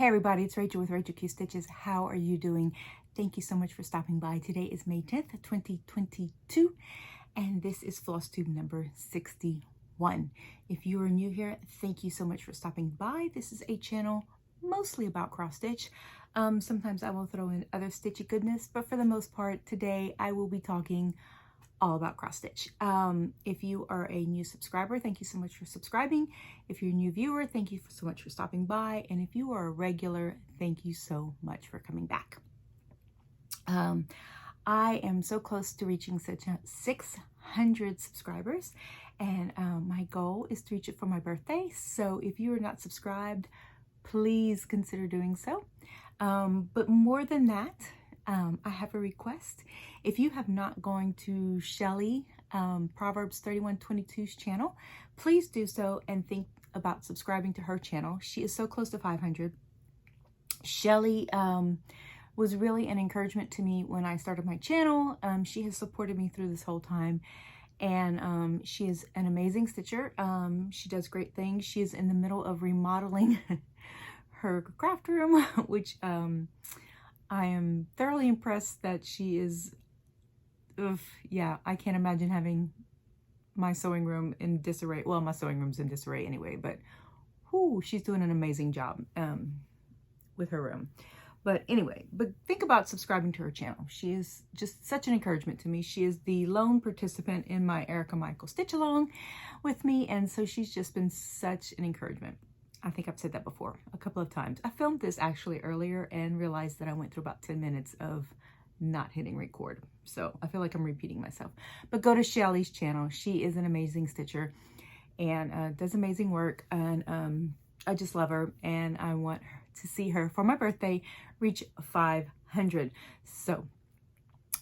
Hey everybody, it's Rachel with Rachel Q Stitches. How are you doing? Thank you so much for stopping by. Today is May 10th, 2022, and this is floss tube number 61. If you are new here, thank you so much for stopping by. This is a channel mostly about cross stitch. Sometimes I will throw in other stitchy goodness, but for the most part, today I will be talking all about cross stitch. If you are a new subscriber, thank you so much for subscribing. If you're a new viewer, thank you so much for stopping by. And if you are a regular, thank you so much for coming back. I am so close to reaching 600 subscribers, and my goal is to reach it for my birthday. So if you are not subscribed, please consider doing so. But more than that, I have a request. If you have not gone to Shelly, Proverbs 31:22's channel, please do so and think about subscribing to her channel. She is so close to 500. Shelly was really an encouragement to me when I started my channel. She has supported me through this whole time, and she is an amazing stitcher. She does great things. She is in the middle of remodeling her craft room, which I am thoroughly impressed that she is. Yeah, I can't imagine having my sewing room in disarray. Well, my sewing room's in disarray anyway, but she's doing an amazing job with her room. But anyway, think about subscribing to her channel. She is just such an encouragement to me. She is the lone participant in my Erica Michael Stitch Along with me, and so she's just been such an encouragement. I think I've said that before a couple of times. I filmed this actually earlier and realized that I went through about 10 minutes of not hitting record. So I feel like I'm repeating myself. But go to Shelly's channel. She is an amazing stitcher and does amazing work. And I just love her. And I want to see her for my birthday reach 500. So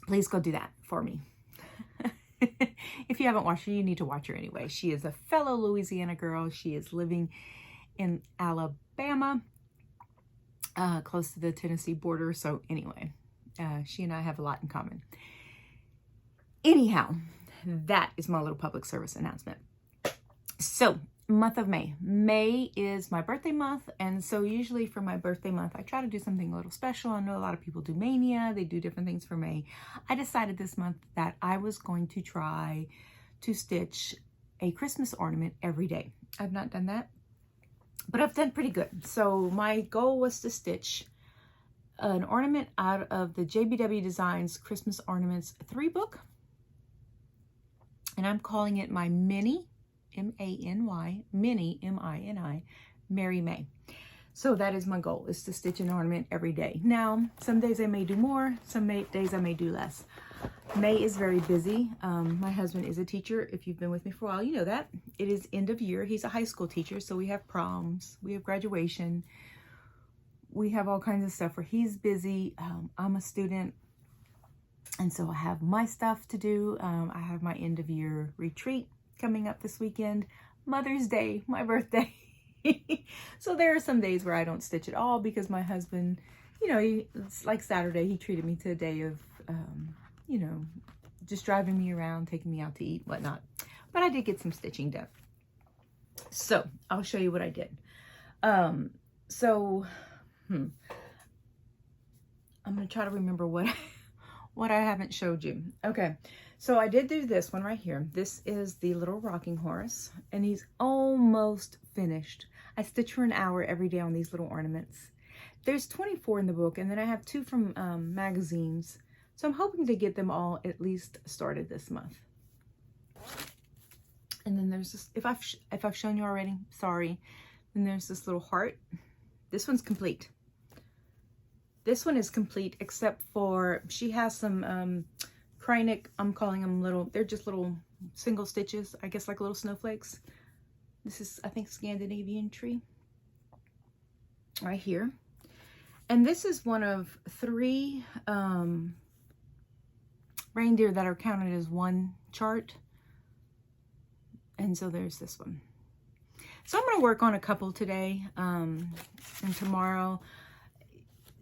please go do that for me. If you haven't watched her, you need to watch her anyway. She is a fellow Louisiana girl. She is living in Alabama, close to the Tennessee border. So anyway, she and I have a lot in common. Anyhow, that is my little public service announcement. So, month of May. May is my birthday month, and so usually for my birthday month, I try to do something a little special. I know a lot of people do Mania. They do different things for May. I decided this month that I was going to try to stitch a Christmas ornament every day. I've not done that, but I've done pretty good. So my goal was to stitch an ornament out of the JBW Designs Christmas Ornaments 3 book. And I'm calling it my mini, M-A-N-Y, mini, M-I-N-I, Mary May. So that is my goal, is to stitch an ornament every day. Now, some days I may do more, some days I may do less. May is very busy. My husband is a teacher. If you've been with me for a while, you know that. It is end of year. He's a high school teacher, so we have proms, we have graduation, we have all kinds of stuff where he's busy. I'm a student, and so I have my stuff to do. I have my end of year retreat coming up this weekend, Mother's Day, my birthday. So there are some days where I don't stitch at all because my husband, you know, it's like Saturday, he treated me to a day of, you know, just driving me around, taking me out to eat, whatnot. But I did get some stitching done. So I'll show you what I did. I'm going to try to remember what I haven't showed you. Okay, so I did do this one right here. This is the little rocking horse, and he's almost finished. I stitch for an hour every day on these little ornaments. There's 24 in the book, and then I have 2 from magazines. So I'm hoping to get them all at least started this month. And then there's this, if I've shown you already, sorry. Then there's this little heart. This one's complete. This one is complete, except for she has some Kreinik, I'm calling them little, they're just little single stitches, I guess like little snowflakes. This is, I think, Scandinavian tree right here. And this is one of 3 reindeer that are counted as one chart. And so there's this one. So I'm going to work on a couple today and tomorrow.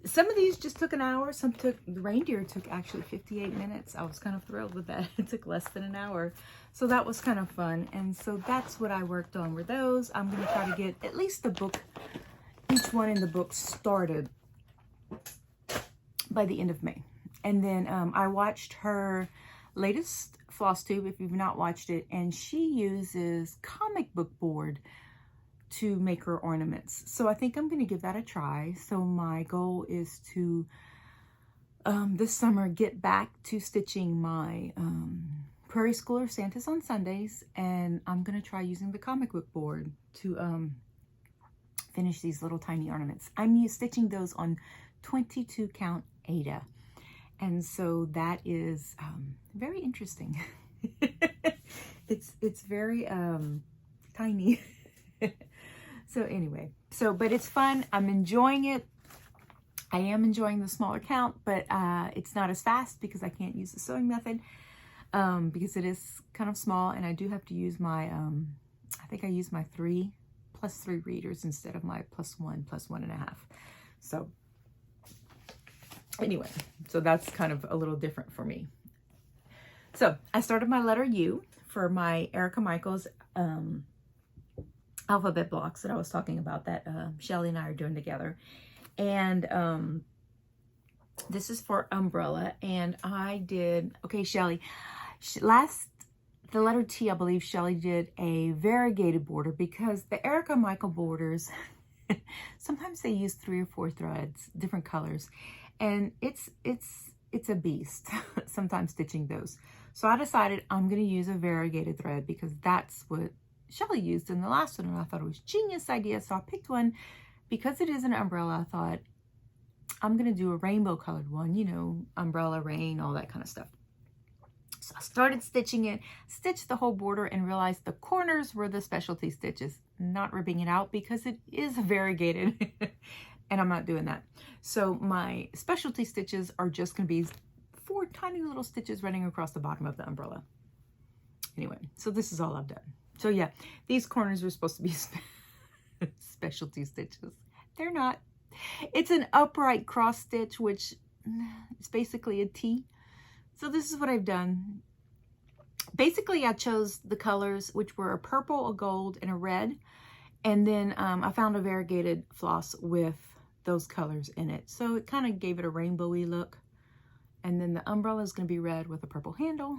Some of these just took an hour. Some took, the reindeer took actually 58 minutes. I was kind of thrilled with that. It took less than an hour. So that was kind of fun. And so that's what I worked on were those. I'm going to try to get at least the book each one in the book started by the end of May. And then I watched her latest floss tube, if you've not watched it, and she uses comic book board to make her ornaments. So I think I'm going to give that a try. So my goal is to this summer get back to stitching my Prairie Schooler Santas on Sundays, and I'm going to try using the comic book board to finish these little tiny ornaments. I'm stitching those on 22 count Aida, and so that is very interesting. it's very tiny. So anyway, but it's fun. I'm enjoying it. I am enjoying the smaller count, but it's not as fast because I can't use the sewing method because it is kind of small, and I do have to use my, I think I use my 3+3 readers instead of my +1, +1.5. So anyway, so that's kind of a little different for me. So I started my letter U for my Erica Michaels alphabet blocks that I was talking about that Shelly and I are doing together. And this is for umbrella, and I did, okay, Shelly, the letter T, I believe Shelly did a variegated border because the Erica Michael borders, sometimes they use 3 or 4 threads, different colors, and it's a beast sometimes stitching those. So I decided I'm going to use a variegated thread because that's what Shelly used in the last one, and I thought it was a genius idea. So I picked one because it is an umbrella. I thought I'm going to do a rainbow colored one, you know, umbrella, rain, all that kind of stuff. So I started stitching it, stitched the whole border, and realized the corners were the specialty stitches, not ripping it out because it is variegated and I'm not doing that. So my specialty stitches are just going to be 4 tiny little stitches running across the bottom of the umbrella. Anyway, so this is all I've done. So yeah, these corners are supposed to be specialty stitches. They're not. It's an upright cross stitch, which is basically a T. So this is what I've done. Basically, I chose the colors, which were a purple, a gold, and a red. And then I found a variegated floss with those colors in it. So it kind of gave it a rainbowy look. And then the umbrella is going to be red with a purple handle.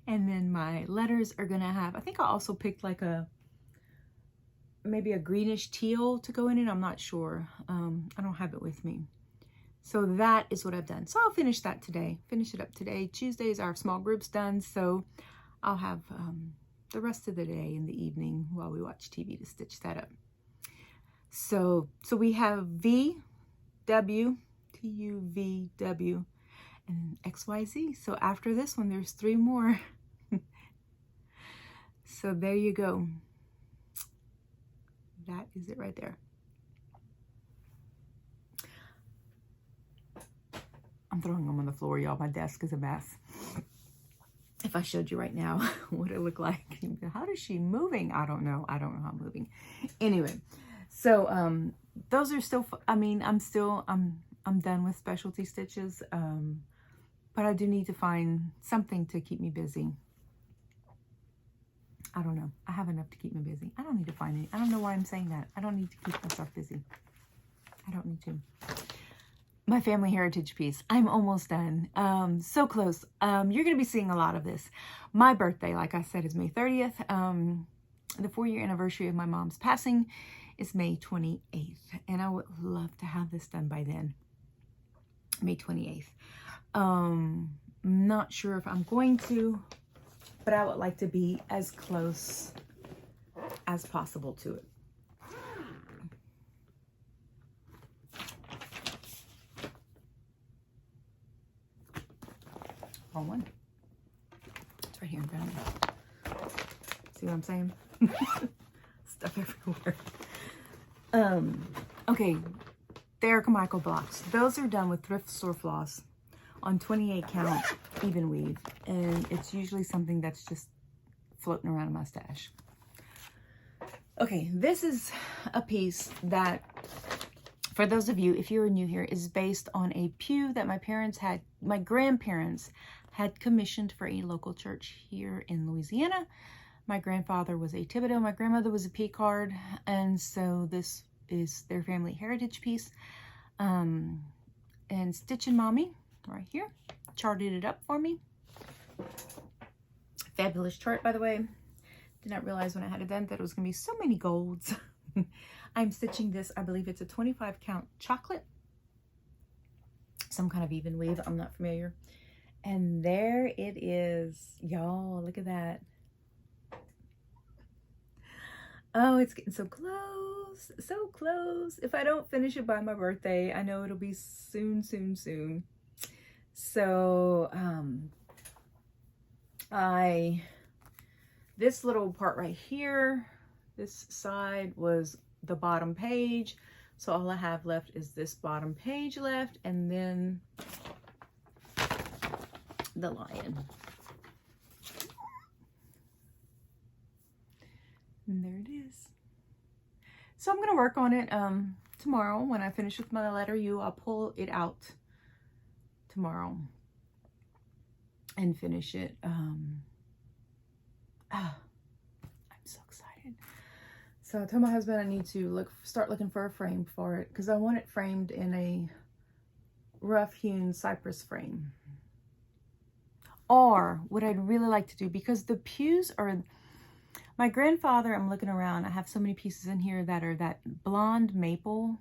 And then my letters are going to have, I think I also picked like maybe a greenish teal to go in it. I'm not sure. I don't have it with me. So that is what I've done. So I'll finish that today. Finish it up today. Tuesdays our small group's done. So I'll have the rest of the day in the evening while we watch TV to stitch that up. So we have V, W, T, U, V, W, and X, Y, Z. So after this one, there's 3 more. So there you go. That is it right there. I'm throwing them on the floor, y'all. My desk is a mess. If I showed you right now what it looked like. How is she moving? I don't know. I don't know how I'm moving. Anyway, so those are still, I mean, I'm done with specialty stitches. But I do need to find something to keep me busy. I don't know. I have enough to keep me busy. I don't need to find any. I don't know why I'm saying that. I don't need to keep myself busy. I don't need to. My family heritage piece. I'm almost done. So close. You're going to be seeing a lot of this. My birthday, like I said, is May 30th. The 4-year anniversary of my mom's passing is May 28th. And I would love to have this done by then. May 28th. Not sure if I'm going to, but I would like to be as close as possible to it. Wrong one. It's right here in front of me. See what I'm saying? Stuff everywhere. Okay, the Erica Michael blocks. Those are done with thrift store floss on 28 count even weave, and it's usually something that's just floating around in my stash. Okay, this is a piece that, for those of you, if you're new here, is based on a pew that my grandparents had commissioned for a local church here in Louisiana. My grandfather was a Thibodeau, my grandmother was a Picard, and so this is their family heritage piece. And Stitchin' Mommy, right here, charted it up for me. Fabulous chart, by the way. Did not realize when I had it done that it was going to be so many golds. I'm stitching this, I believe it's a 25 count chocolate. Some kind of even weave, I'm not familiar. And there it is. Y'all, look at that. Oh, it's getting so close. So close. If I don't finish it by my birthday, I know it'll be soon, soon, soon. So, this little part right here, this side was the bottom page. So all I have left is this bottom page left, and then the lion. And there it is. So I'm going to work on it tomorrow. When I finish with my letter U, I'll pull it out tomorrow and finish it. I'm so excited. So I told my husband I need to start looking for a frame for it, because I want it framed in a rough hewn cypress frame. Or what I'd really like to do, because the pews are, my grandfather, I'm looking around, I have so many pieces in here that are that blonde maple.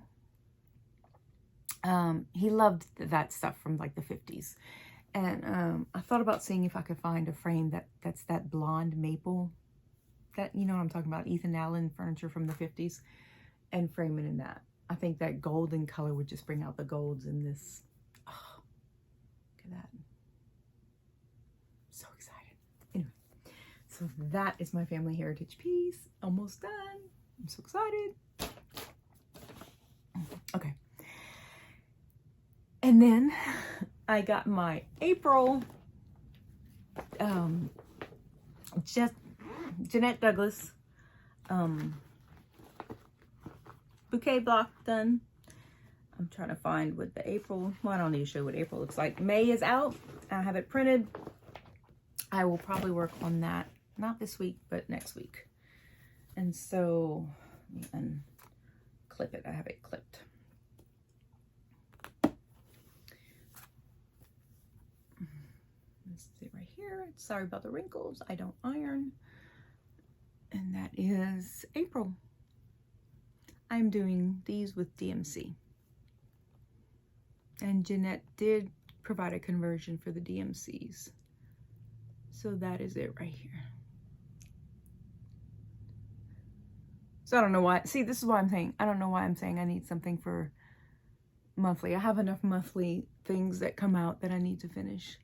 He loved that stuff from like the 50s. And I thought about seeing if I could find a frame that's that blonde maple. That, you know what I'm talking about, Ethan Allen furniture from the 50s, and frame it in that. I think that golden color would just bring out the golds in this. Oh, look at that. So excited. Anyway, so that is my family heritage piece. Almost done. I'm so excited. Okay. And then I got my April Jeanette Douglas bouquet block done. I'm trying to find what the April, well, I don't need to show what April looks like. May is out. I have it printed. I will probably work on that, not this week, but next week. And so, and clip it. I have it clipped. Let's see right here. Sorry about the wrinkles. I don't iron. And that is April. I'm doing these with DMC. And Jeanette did provide a conversion for the DMCs. So that is it right here. So I don't know why. See, this is why I'm saying, I don't know why I'm saying I need something for monthly. I have enough monthly things that come out that I need to finish.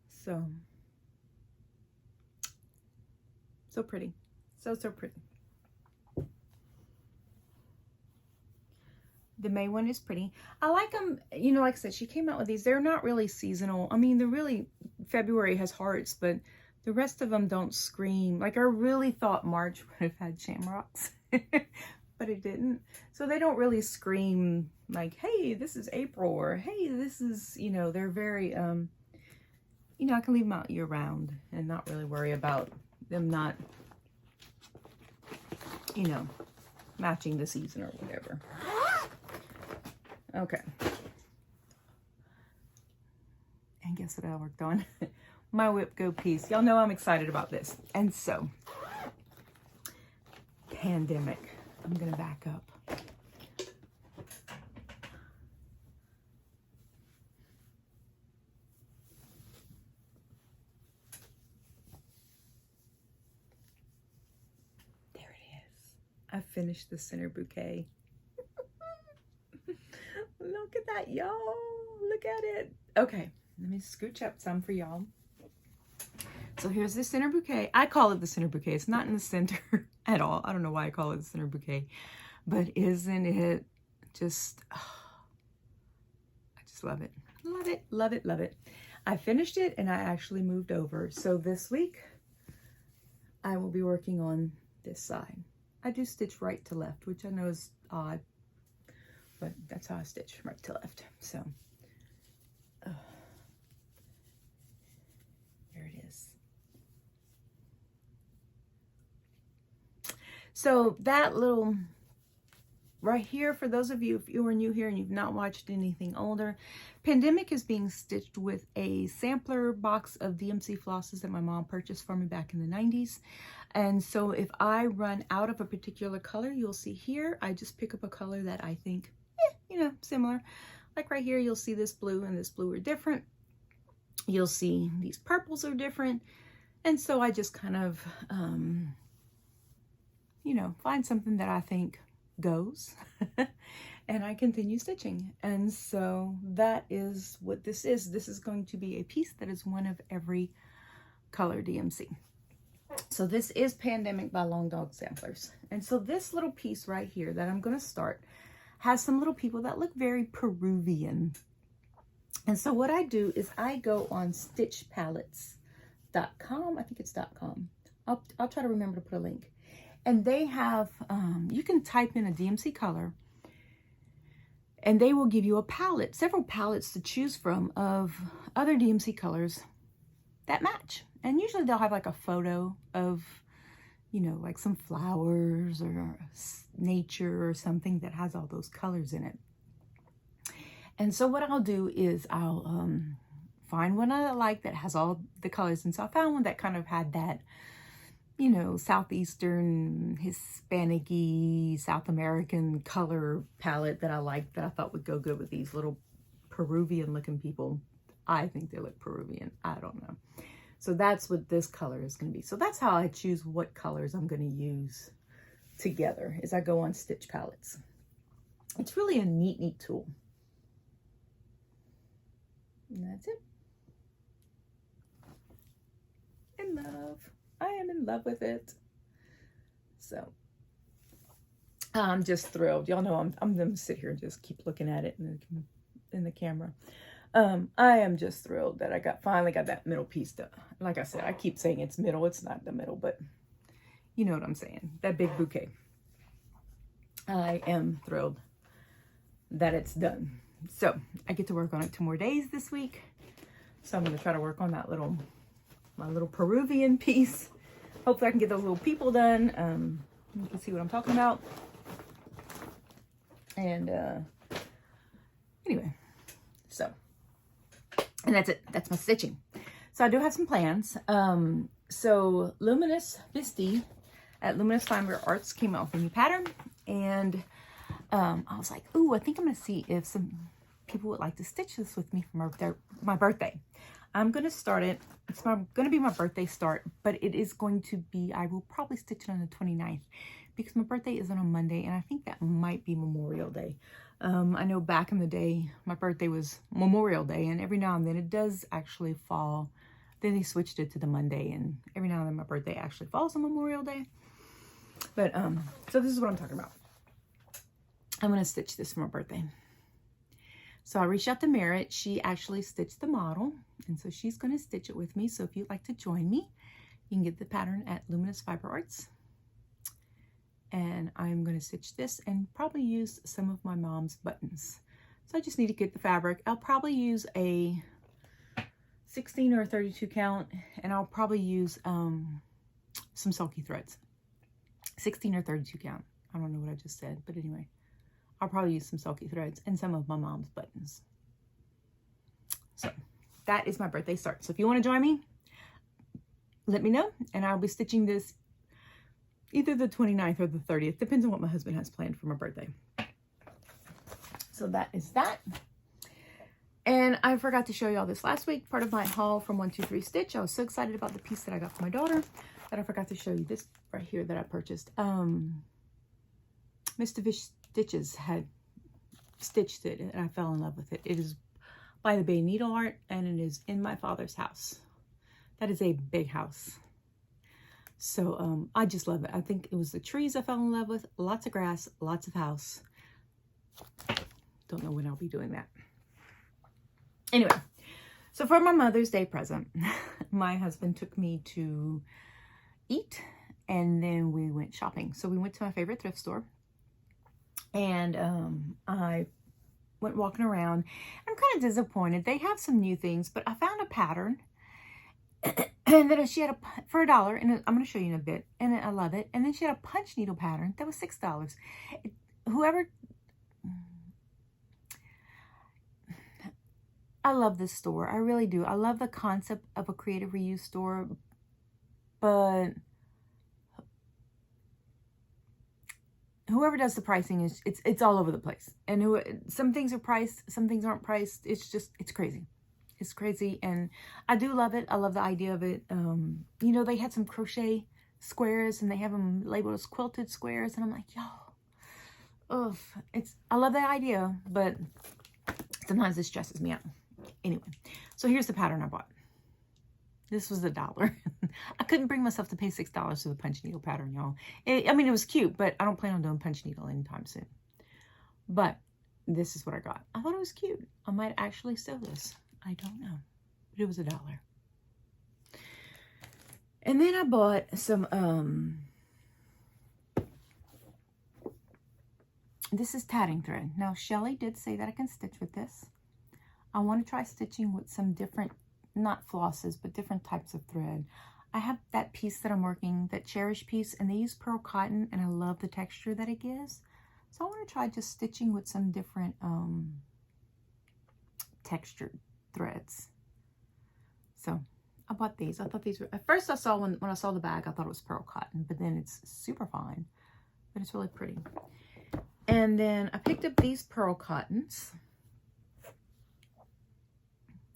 So pretty. So pretty. The May one is pretty. I like them, you know, like I said, she came out with these. They're not really seasonal. I mean, they're really, February has hearts, but the rest of them don't scream. Like, I really thought March would have had shamrocks, but it didn't. So they don't really scream like, hey, this is April, or hey, this is, you know, they're very, you know, I can leave them out year round and not really worry about them not, you know, matching the season or whatever. Okay. And guess what I worked on? My Whip Go piece. Y'all know I'm excited about this. And so, pandemic. I'm going to back up. There it is. I finished the center bouquet. Look at that, y'all. Look at it. Okay, let me scooch up some for y'all. So here's the center bouquet. I call it the center bouquet. It's not in the center at all. I don't know why I call it the center bouquet. But isn't it just, oh, I just love it. Love it, love it, love it. I finished it and I actually moved over. So this week, I will be working on this side. I do stitch right to left, which I know is odd, but that's how I stitch, right to left. So, there it is. So that little right here, for those of you, if you are new here and you've not watched anything older, Pandemic is being stitched with a sampler box of DMC flosses that my mom purchased for me back in the 90s. And so if I run out of a particular color, you'll see here, I just pick up a color that I think, you know, similar. Like right here, you'll see this blue and this blue are different. You'll see these purples are different. And so I just kind of, you know, find something that I think goes and I continue stitching. And so that is what this is. This is going to be a piece that is one of every color DMC. So this is Pandemic by Long Dog Samplers. And so this little piece right here that I'm going to start has some little people that look very Peruvian. And so what I do is I go on stitchpalettes.com. I think it's .com. I'll try to remember to put a link. And they have, you can type in a DMC color and they will give you a palette, several palettes to choose from of other DMC colors that match. And usually they'll have like a photo of, you know, like some flowers or nature or something that has all those colors in it. And so what I'll do is I'll find one I like that has all the colors. And so I found one that kind of had that, you know, Southeastern, Hispanic-y, South American color palette that I liked, that I thought would go good with these little Peruvian looking people. I think they look Peruvian. I don't know. So that's what this color is going to be. So that's how I choose what colors I'm going to use together, is I go on Stitch Palettes. It's really a neat tool. And that's it. In love. I am in love with it. So I'm just thrilled. Y'all know I'm gonna sit here and just keep looking at it in the camera. I am just thrilled that I finally got that middle piece done. Like I said, I keep saying it's middle. It's not the middle, but you know what I'm saying. That big bouquet. I am thrilled that it's done. So I get to work on it 2 more days this week. So I'm gonna try to work on that my little Peruvian piece. Hopefully I can get those little people done. You can see what I'm talking about. And anyway, so, and that's it. That's my stitching. So I do have some plans. So Luminous Misty at Luminous Fiber Arts came out with a new pattern. And I was like, ooh, I think I'm going to see if some people would like to stitch this with me for my birthday. I'm going to start it. It's going to be my birthday start, but it is going to be, I will probably stitch it on the 29th because my birthday is on a Monday, and I think that might be Memorial Day. I know back in the day, my birthday was Memorial Day, and every now and then it does actually fall. Then they switched it to the Monday, and every now and then my birthday actually falls on Memorial Day. But, so this is what I'm talking about. I'm going to stitch this for my birthday. So I reached out to Merritt. She actually stitched the model, and so she's going to stitch it with me. So if you'd like to join me, you can get the pattern at Luminous Fiber Arts. And I'm going to stitch this and probably use some of my mom's buttons. So I just need to get the fabric. I'll probably use a 16 or a 32 count, and I'll probably use some sulky threads. 16 or 32 count. I don't know what I just said, but anyway. I'll probably use some sulky threads and some of my mom's buttons. So that is my birthday start. So if you want to join me, let me know. And I'll be stitching this either the 29th or the 30th. Depends on what my husband has planned for my birthday. So that is that. And I forgot to show y'all this last week. Part of my haul from 123 Stitch. I was so excited about the piece that I got for my daughter that I forgot to show you this right here that I purchased. Mr. Fish Stitches had stitched it, and I fell in love with it. It is by the Bay Needle Art, and it is in my father's house. That is a big house. So I just love it. I think it was the trees I fell in love with. Lots of grass, lots of house. Don't know when I'll be doing that. Anyway, so for my Mother's Day present, my husband took me to eat, and then we went shopping. So we went to my favorite thrift store. And I went walking around. I'm kind of disappointed. They have some new things, but I found a pattern. And then she had for $1, and I'm going to show you in a bit. And I love it. And then she had a punch needle pattern that was $6. whoever, I love this store. I really do. I love the concept of a creative reuse store, but whoever does the pricing is, it's all over the place. And some things are priced, some things aren't priced. It's crazy. It's crazy. And I do love it. I love the idea of it. You know, they had some crochet squares and they have them labeled as quilted squares. And I'm like, yo, ugh. I love the idea, but sometimes it stresses me out. Anyway, so here's the pattern I bought. This was $1. I couldn't bring myself to pay $6 for the punch needle pattern, y'all. I mean, it was cute, but I don't plan on doing punch needle anytime soon. But this is what I got. I thought it was cute. I might actually sew this. I don't know. But it was $1. And then I bought some, this is tatting thread. Now, Shelly did say that I can stitch with this. I want to try stitching with some different, not flosses, but different types of thread. I have that piece that I'm working, that Cherish piece, and they use pearl cotton, and I love the texture that it gives. So I want to try just stitching with some different textured threads. So I bought these. I thought these were, at first I saw, when I saw the bag, I thought it was pearl cotton, but then it's super fine, but it's really pretty. And then I picked up these pearl cottons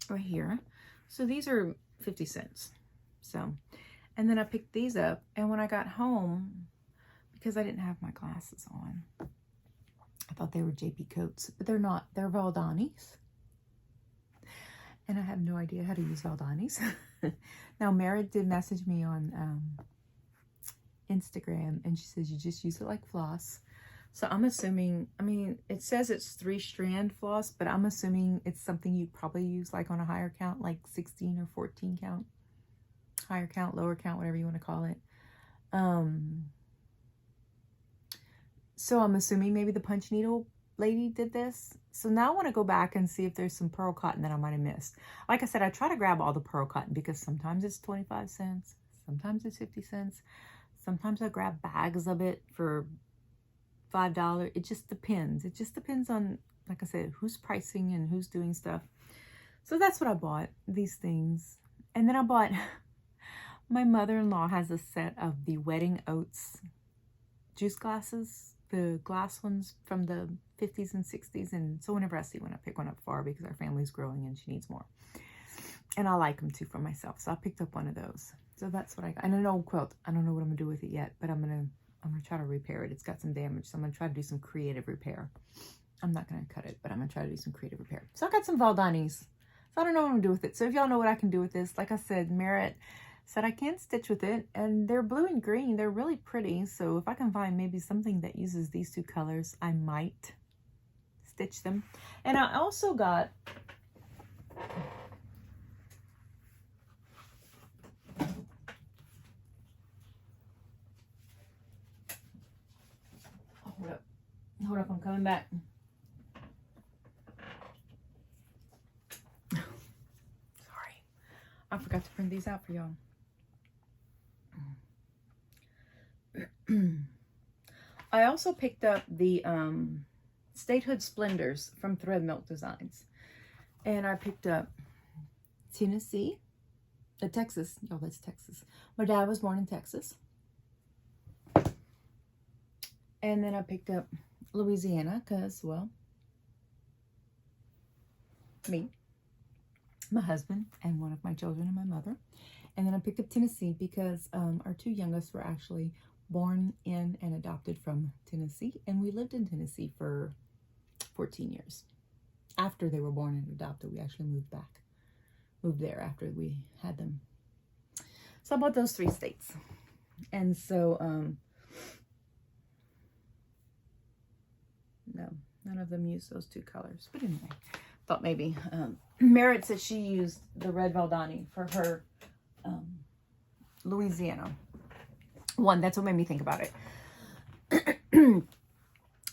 right here. So these are 50 cents. So, and then I picked these up, and when I got home, because I didn't have my glasses on, I thought they were JP Coats, but they're not. They're Valdanis. And I have no idea how to use Valdanis. Now, Merritt did message me on Instagram, and she says you just use it like floss. So I'm assuming, I mean, it says it's 3-strand floss, but I'm assuming it's something you'd probably use like on a higher count, like 16 or 14 count. Higher count, lower count, whatever you want to call it. So I'm assuming maybe the punch needle lady did this. So now I want to go back and see if there's some pearl cotton that I might have missed. Like I said, I try to grab all the pearl cotton because sometimes it's 25 cents, sometimes it's 50 cents. Sometimes I grab bags of it for $5. It just depends. It just depends on, like I said, who's pricing and who's doing stuff. So that's what I bought, these things. And then I bought, my mother-in-law has a set of the Wedding Oats juice glasses, the glass ones from the 50s and 60s. And so whenever I see one, I pick one up for her because our family's growing and she needs more. And I like them too for myself. So I picked up one of those. So that's what I got. And an old quilt. I don't know what I'm gonna do with it yet, but I'm gonna try to repair it. It's got some damage, so I'm gonna try to do some creative repair. I'm not gonna cut it, but I'm gonna try to do some creative repair. So I got some Valdanis. So I don't know what I'm gonna do with it. So if y'all know what I can do with this, like I said, Merritt said I can stitch with it, and they're blue and green. They're really pretty. So if I can find maybe something that uses these two colors, I might stitch them. And I also got hold up, I'm coming back. Sorry. I forgot to print these out for y'all. I also picked up the Statehood Splendors from Thread Milk Designs. And I picked up Tennessee, Texas. Oh, that's Texas. My dad was born in Texas. And then I picked up Louisiana because, well, me, my husband, and one of my children and my mother. And then I picked up Tennessee because our two youngest were actually born in and adopted from Tennessee. And we lived in Tennessee for 14 years. After they were born and adopted, we actually moved there after we had them. So I bought those 3 states. And so, no, none of them use those 2 colors. But anyway, thought maybe Merritt said she used the red Valdani for her Louisiana one. That's what made me think about it.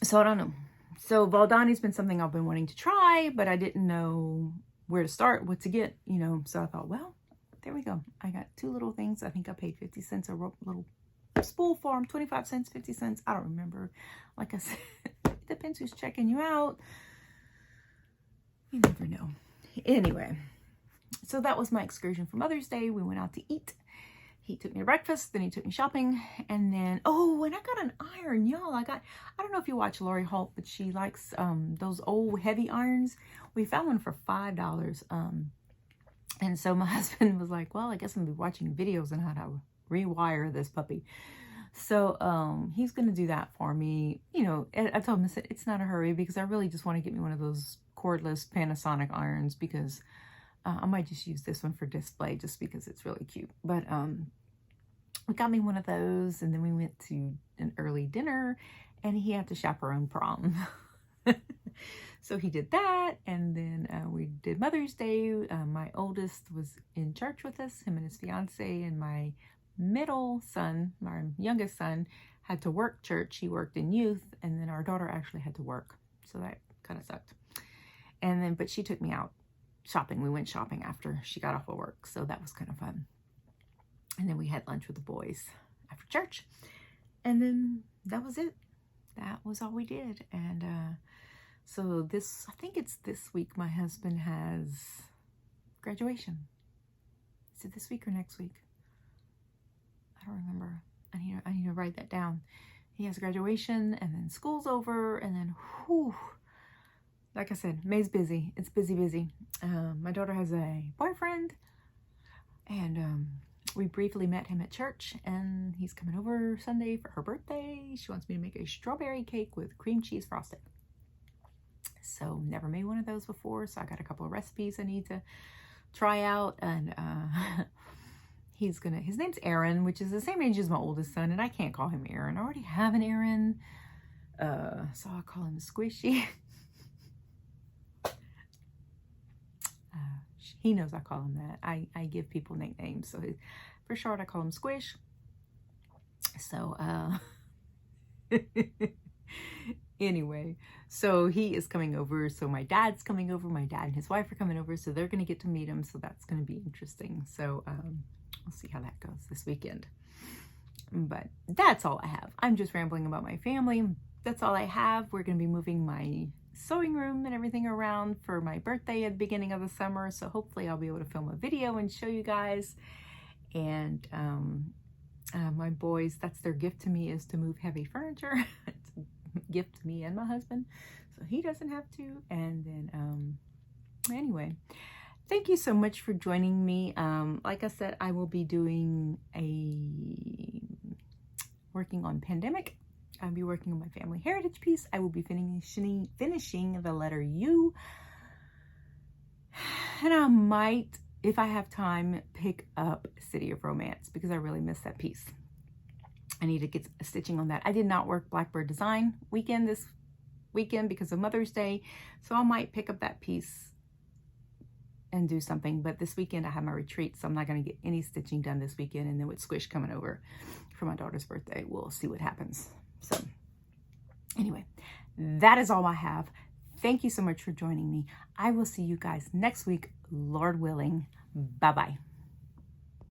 So I don't know. So Valdani's been something I've been wanting to try, but I didn't know where to start, what to get, you know. So I thought, well, there we go. I got 2 little things. I think I paid 50 cents a little spool for them, 25 cents, 50 cents. I don't remember. Like I said, It depends who's checking you out. You never know. Anyway, so that was my excursion for Mother's Day. We went out to eat. He took me to breakfast, then he took me shopping, and then, oh, and I got an iron, y'all. I don't know if you watch Lori Holt, but she likes those old heavy irons. We found one for $5. And so my husband was like, well, I guess I'm gonna be watching videos on how to rewire this puppy. So he's gonna do that for me. You know, I told him, I said, it's not a hurry because I really just want to get me one of those cordless Panasonic irons because I might just use this one for display just because it's really cute. But we got me one of those, and then we went to an early dinner, and he had to chaperone prom. So he did that, and then we did Mother's Day. My oldest was in church with us, him and his fiance, and my middle son, my youngest son, had to work church. He worked in youth, and then our daughter actually had to work. So that kind of sucked. And then, but she took me out shopping. We went shopping after she got off of work. So that was kind of fun. And then we had lunch with the boys after church. And then that was it. That was all we did. And so I think it's this week my husband has graduation. Is it this week or next week? I don't remember. I need to write that down. He has graduation, and then school's over, and then whew. Like I said, May's busy. It's busy. My daughter has a boyfriend, and we briefly met him at church, and he's coming over Sunday for her birthday. She wants me to make a strawberry cake with cream cheese frosting. So never made one of those before, so I got a couple of recipes I need to try out, and his name's Aaron, which is the same age as my oldest son, and I can't call him Aaron. I already have an Aaron, so I'll call him Squishy. He knows I call him that. I give people nicknames. So for short, I call him Squish. So, anyway, so he is coming over. So my dad's coming over. My dad and his wife are coming over. So they're going to get to meet him. So that's going to be interesting. So, we'll see how that goes this weekend. But that's all I have. I'm just rambling about my family. That's all I have. We're going to be moving my sewing room and everything around for my birthday at the beginning of the summer, so hopefully I'll be able to film a video and show you guys. And my boys, that's their gift to me, is to move heavy furniture. It's a gift to me and my husband, so he doesn't have to. And then anyway, thank you so much for joining me. Like I said, I will be doing working on pandemic. I'll be working on my family heritage piece. I will be finishing the letter U. And I might, if I have time, pick up City of Romance because I really miss that piece. I need to get stitching on that. I did not work Blackbird Design weekend this weekend because of Mother's Day. So I might pick up that piece and do something. But this weekend I have my retreat, so I'm not going to get any stitching done this weekend. And then with Squish coming over for my daughter's birthday, we'll see what happens. So anyway, that is all I have. Thank you so much for joining me. I will see you guys next week, Lord willing. Bye-bye.